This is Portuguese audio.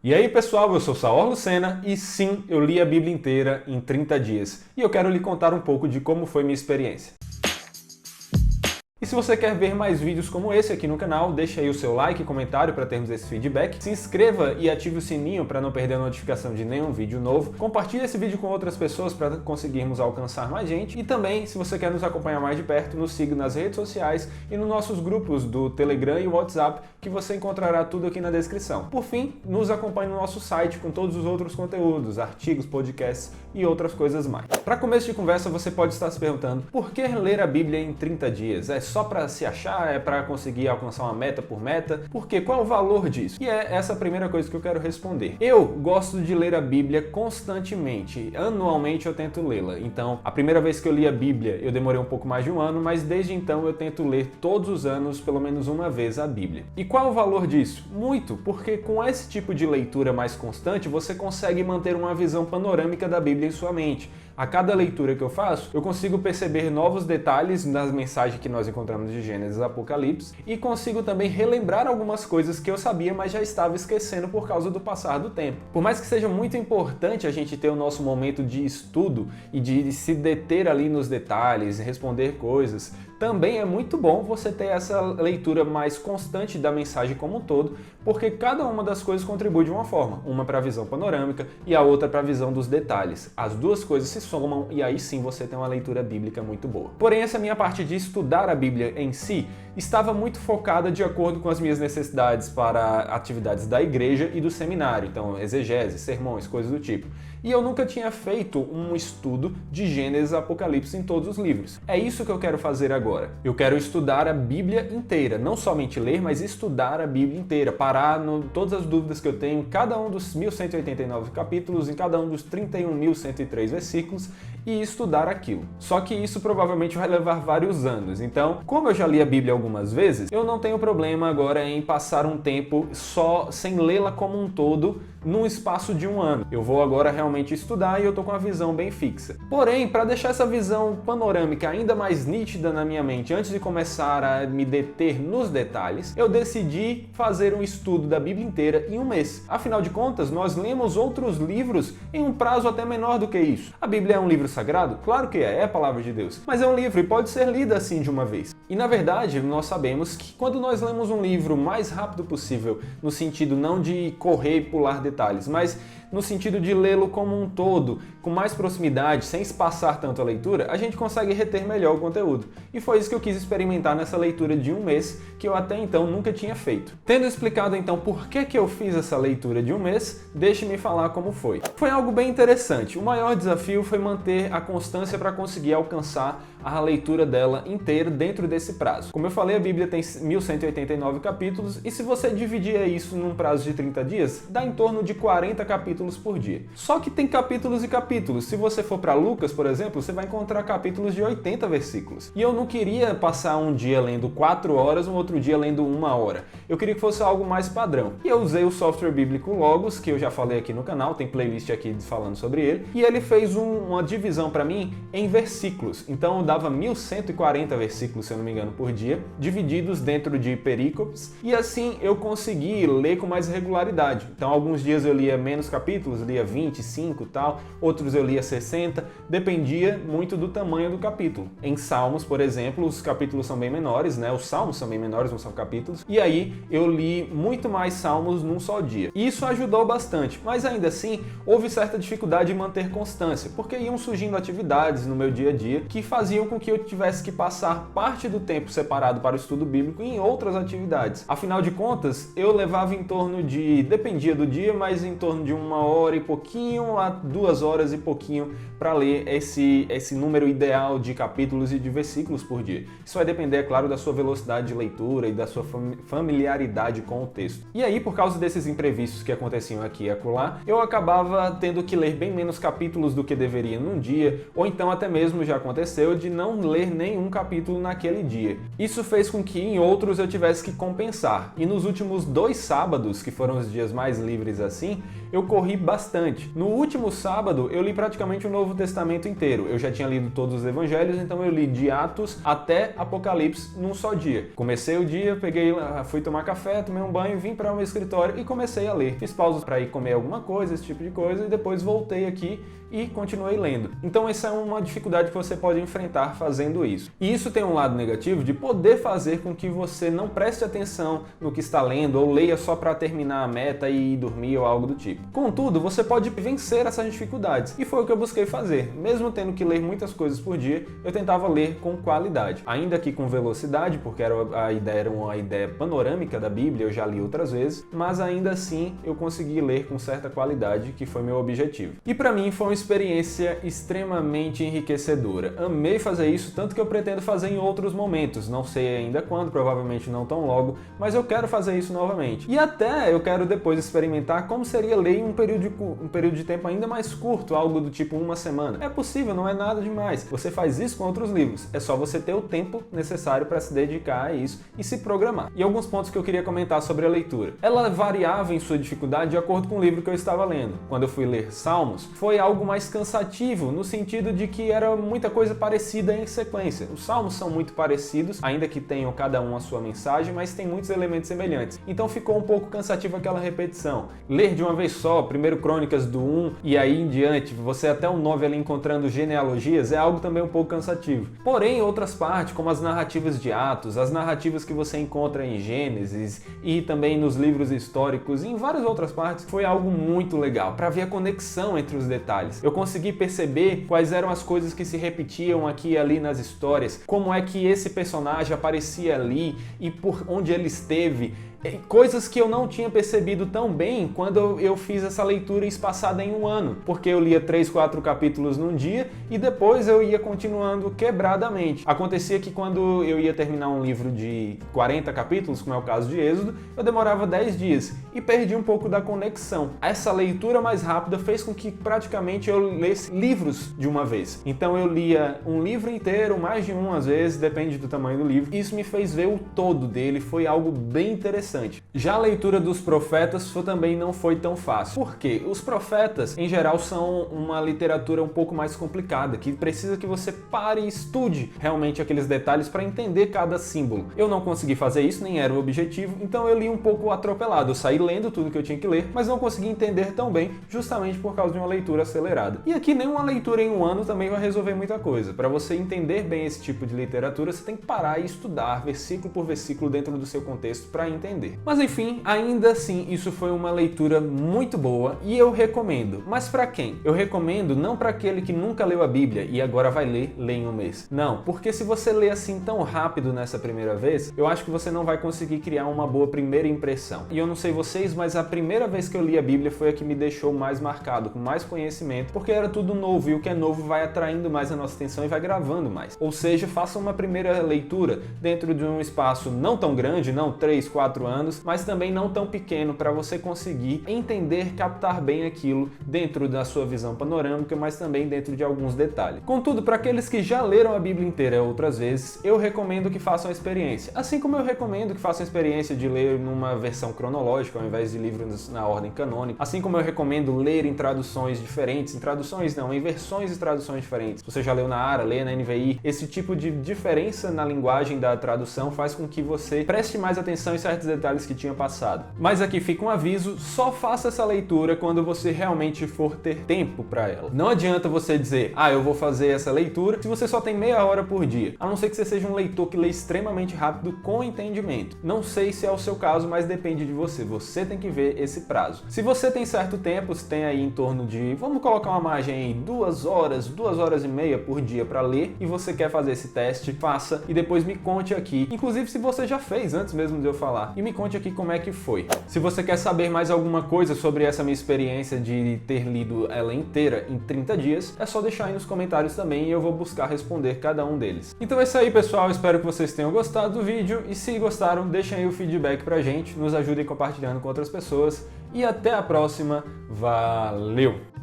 E aí pessoal, eu sou Saor Lucena e sim, eu li a Bíblia inteira em 30 dias. E eu quero lhe contar um pouco de como foi minha experiência. E se você quer ver mais vídeos como esse aqui no canal, deixa aí o seu like e comentário para termos esse feedback. Se inscreva e ative o sininho para não perder a notificação de nenhum vídeo novo. Compartilhe esse vídeo com outras pessoas para conseguirmos alcançar mais gente. E também, se você quer nos acompanhar mais de perto, nos siga nas redes sociais e nos nossos grupos do Telegram e WhatsApp, que você encontrará tudo aqui na descrição. Por fim, nos acompanhe no nosso site com todos os outros conteúdos, artigos, podcasts e outras coisas mais. Para começo de conversa, você pode estar se perguntando: por que ler a Bíblia em 30 dias? É só para se achar? É para conseguir alcançar uma meta por meta? Por quê? Qual é o valor disso? E é essa a primeira coisa que eu quero responder. Eu gosto de ler a Bíblia constantemente. Anualmente eu tento lê-la. Então, a primeira vez que eu li a Bíblia, eu demorei um pouco mais de um ano, mas desde então eu tento ler todos os anos, pelo menos uma vez, a Bíblia. E qual é o valor disso? Muito, porque com esse tipo de leitura mais constante, você consegue manter uma visão panorâmica da Bíblia em sua mente. A cada leitura que eu faço, eu consigo perceber novos detalhes nas mensagens que nós encontramos de Gênesis e Apocalipse e consigo também relembrar algumas coisas que eu sabia, mas já estava esquecendo por causa do passar do tempo. Por mais que seja muito importante a gente ter o nosso momento de estudo e de se deter ali nos detalhes, responder coisas, também é muito bom você ter essa leitura mais constante da mensagem como um todo, porque cada uma das coisas contribui de uma forma, uma para a visão panorâmica e a outra para a visão dos detalhes. As duas coisas se somam e aí sim você tem uma leitura bíblica muito boa. Porém, essa minha parte de estudar a Bíblia em si estava muito focada de acordo com as minhas necessidades para atividades da igreja e do seminário, então exegese, sermões, coisas do tipo. E eu nunca tinha feito um estudo de Gênesis e Apocalipse em todos os livros. É isso que eu quero fazer agora. Eu quero estudar a Bíblia inteira, não somente ler, mas estudar a Bíblia inteira, parar todas as dúvidas que eu tenho em cada um dos 1189 capítulos, em cada um dos 31.103 versículos e estudar aquilo. Só que isso provavelmente vai levar vários anos. Então, como eu já li a Bíblia algumas vezes, eu não tenho problema agora em passar um tempo só sem lê-la como um todo num espaço de um ano. Eu vou agora realmente estudar e eu tô com a visão bem fixa. Porém, para deixar essa visão panorâmica ainda mais nítida na minha mente, antes de começar a me deter nos detalhes, eu decidi fazer um estudo da Bíblia inteira em um mês. Afinal de contas, nós lemos outros livros em um prazo até menor do que isso. A Bíblia é um livro sagrado? Claro que é a palavra de Deus. Mas é um livro e pode ser lida assim de uma vez. E na verdade, nós sabemos que quando nós lemos um livro o mais rápido possível, no sentido não de correr e pular detalhes, mas no sentido de lê-lo como um todo, com mais proximidade, sem espaçar tanto a leitura, a gente consegue reter melhor o conteúdo. E foi isso que eu quis experimentar nessa leitura de um mês, que eu até então nunca tinha feito. Tendo explicado então por que eu fiz essa leitura de um mês, deixe-me falar como foi. Foi algo bem interessante. O maior desafio foi manter a constância para conseguir alcançar a leitura dela inteira dentro desse prazo. Como eu falei, a Bíblia tem 1189 capítulos e se você dividir isso num prazo de 30 dias, dá em torno de 40 capítulos por dia. Só que tem capítulos e capítulos. Se você for para Lucas, por exemplo, você vai encontrar capítulos de 80 versículos. E eu não queria passar um dia lendo 4 horas, um outro dia lendo 1 hora. Eu queria que fosse algo mais padrão. E eu usei o software bíblico Logos, que eu já falei aqui no canal, tem playlist aqui falando sobre ele, e ele fez uma divisão para mim em versículos. Então dava 1140 versículos, se eu não me engano, por dia, divididos dentro de perícopes, e assim eu consegui ler com mais regularidade. Então alguns dias eu lia menos capítulos, lia 25 e tal, outros eu lia 60, dependia muito do tamanho do capítulo. Em Salmos, por exemplo, os capítulos são bem menores, né? Os salmos são bem menores, não são capítulos, e aí eu li muito mais salmos num só dia. E isso ajudou bastante, mas ainda assim houve certa dificuldade em manter constância, porque iam surgindo atividades no meu dia a dia que faziam com que eu tivesse que passar parte do tempo separado para o estudo bíblico em outras atividades. Afinal de contas, eu levava em torno de, dependia do dia, mas em torno de 1 hora e pouquinho a 2 horas e pouquinho para ler esse número ideal de capítulos e de versículos por dia. Isso vai depender, é claro, da sua velocidade de leitura e da sua familiaridade com o texto. E aí, por causa desses imprevistos que aconteciam aqui e acolá, eu acabava tendo que ler bem menos capítulos do que deveria num dia, ou então até mesmo já aconteceu de de não ler nenhum capítulo naquele dia. Isso fez com que em outros eu tivesse que compensar. E nos últimos 2 sábados, que foram os dias mais livres assim, eu corri bastante. No último sábado, eu li praticamente o Novo Testamento inteiro. Eu já tinha lido todos os evangelhos, então eu li de Atos até Apocalipse num só dia. Comecei o dia, fui tomar café, tomei um banho, vim para o meu escritório e comecei a ler. Fiz pausas para ir comer alguma coisa, esse tipo de coisa, e depois voltei aqui e continuei lendo. Então essa é uma dificuldade que você pode enfrentar fazendo isso. E isso tem um lado negativo de poder fazer com que você não preste atenção no que está lendo ou leia só para terminar a meta e ir dormir ou algo do tipo. Contudo, você pode vencer essas dificuldades, e foi o que eu busquei fazer. Mesmo tendo que ler muitas coisas por dia, eu tentava ler com qualidade. Ainda que com velocidade, porque era uma ideia panorâmica da Bíblia, eu já li outras vezes, mas ainda assim eu consegui ler com certa qualidade, que foi meu objetivo. E para mim foi uma experiência extremamente enriquecedora. Amei fazer isso, tanto que eu pretendo fazer em outros momentos. Não sei ainda quando, provavelmente não tão logo, mas eu quero fazer isso novamente. E até eu quero depois experimentar como seria ler em um período de tempo ainda mais curto, algo do tipo 1 semana. É possível, não é nada demais. Você faz isso com outros livros. É só você ter o tempo necessário para se dedicar a isso e se programar. E alguns pontos que eu queria comentar sobre a leitura. Ela variava em sua dificuldade de acordo com o livro que eu estava lendo. Quando eu fui ler Salmos, foi algo mais cansativo, no sentido de que era muita coisa parecida em sequência. Os Salmos são muito parecidos, ainda que tenham cada um a sua mensagem, mas tem muitos elementos semelhantes. Então ficou um pouco cansativo aquela repetição. Ler de uma vez só, primeiro Crônicas do 1 e aí em diante, você até o 9 ali encontrando genealogias, é algo também um pouco cansativo. Porém, outras partes, como as narrativas de Atos, as narrativas que você encontra em Gênesis e também nos livros históricos e em várias outras partes, foi algo muito legal, para ver a conexão entre os detalhes. Eu consegui perceber quais eram as coisas que se repetiam aqui e ali nas histórias, como é que esse personagem aparecia ali e por onde ele esteve. Coisas que eu não tinha percebido tão bem quando eu fiz essa leitura espaçada em um ano, porque eu lia 3, 4 capítulos num dia e depois eu ia continuando quebradamente. Acontecia que quando eu ia terminar um livro de 40 capítulos, como é o caso de Êxodo, eu demorava 10 dias e perdi um pouco da conexão. Essa leitura mais rápida fez com que praticamente eu lesse livros de uma vez. Então eu lia um livro inteiro, mais de um às vezes, depende do tamanho do livro. Isso me fez ver o todo dele, foi algo bem interessante. Já a leitura dos profetas também não foi tão fácil. Por quê? Os profetas, em geral, são uma literatura um pouco mais complicada, que precisa que você pare e estude realmente aqueles detalhes para entender cada símbolo. Eu não consegui fazer isso, nem era o objetivo, então eu li um pouco atropelado. Eu saí lendo tudo que eu tinha que ler, mas não consegui entender tão bem, justamente por causa de uma leitura acelerada. E aqui nem uma leitura em um ano também vai resolver muita coisa. Para você entender bem esse tipo de literatura, você tem que parar e estudar versículo por versículo dentro do seu contexto para entender. Mas enfim, ainda assim, isso foi uma leitura muito boa e eu recomendo. Mas para quem? Eu recomendo não para aquele que nunca leu a Bíblia e agora vai ler em um mês. Não, porque se você ler assim tão rápido nessa primeira vez, eu acho que você não vai conseguir criar uma boa primeira impressão. E eu não sei vocês, mas a primeira vez que eu li a Bíblia foi a que me deixou mais marcado, com mais conhecimento, porque era tudo novo e o que é novo vai atraindo mais a nossa atenção e vai gravando mais. Ou seja, faça uma primeira leitura dentro de um espaço não tão grande, não 3, 4 anos, mas também não tão pequeno, para você conseguir entender, captar bem aquilo dentro da sua visão panorâmica, mas também dentro de alguns detalhes. Contudo, para aqueles que já leram a Bíblia inteira outras vezes, eu recomendo que façam a experiência. Assim como eu recomendo que façam a experiência de ler numa versão cronológica, ao invés de livros na ordem canônica. Assim como eu recomendo ler em traduções diferentes, em versões e traduções diferentes. Se você já leu na ARA, lê na NVI, esse tipo de diferença na linguagem da tradução faz com que você preste mais atenção em certos detalhes que tinha passado. Mas aqui fica um aviso, só faça essa leitura quando você realmente for ter tempo para ela. Não adianta você dizer, eu vou fazer essa leitura, se você só tem meia hora por dia. A não ser que você seja um leitor que lê extremamente rápido com entendimento. Não sei se é o seu caso, mas depende de você. Você tem que ver esse prazo. Se você tem certo tempo, se tem aí em torno de, vamos colocar uma margem aí, 2 horas e meia por dia para ler, e você quer fazer esse teste, faça e depois me conte aqui. Inclusive se você já fez antes mesmo de eu falar. E me conte aqui como é que foi. Se você quer saber mais alguma coisa sobre essa minha experiência de ter lido ela inteira em 30 dias, é só deixar aí nos comentários também e eu vou buscar responder cada um deles. Então é isso aí, pessoal. Espero que vocês tenham gostado do vídeo e se gostaram, deixem aí o feedback pra gente, nos ajudem compartilhando com outras pessoas e até a próxima. Valeu!